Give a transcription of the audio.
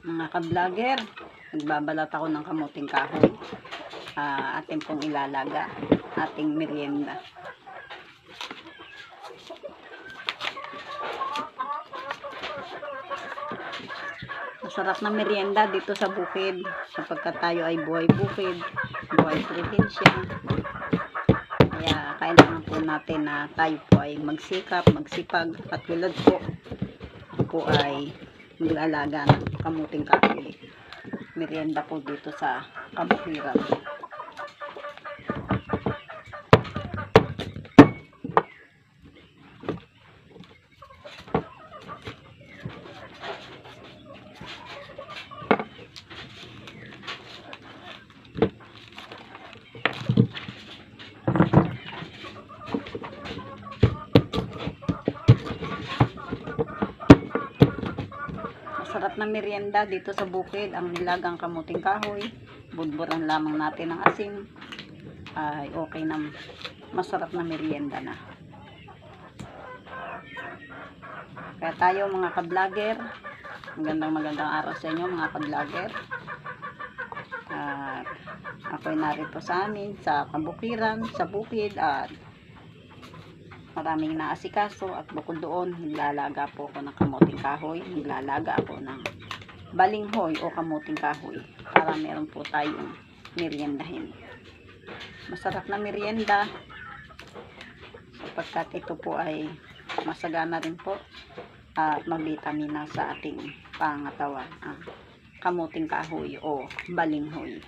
Mga ka-vlogger, nagbabalat ako ng kamuting kahoy. Ating pong ilalaga, ating merienda. Masarap na merienda dito sa bukid, sapagkat tayo ay buhay bukid, buhay probinsya. Kaya kailangan po natin na tayo po ay magsikap, magsipag, at tulad po, ako po ay maglalaga ng kamuting kahoy. Merienda po dito sa kabukiran. Masarap na merienda dito sa bukid, ang nilagang kamuting kahoy. Budburan lamang natin ng asin, ay okay na, masarap na merienda na. Kaya tayo mga ka-vlogger, magandang araw sa inyo mga ka-vlogger. At ako'y narito sa amin sa kabukiran, sa bukid, at maraming naasikaso. At bukod doon, naglalaga po ako ng kamuting kahoy, naglalaga ako ng balinghoy o kamuting kahoy para meron po tayong meriendahin. Masarap na merienda sapagkat ito po ay masagana rin po at mabitamina sa ating pangatawan, kamuting kahoy o balinghoy.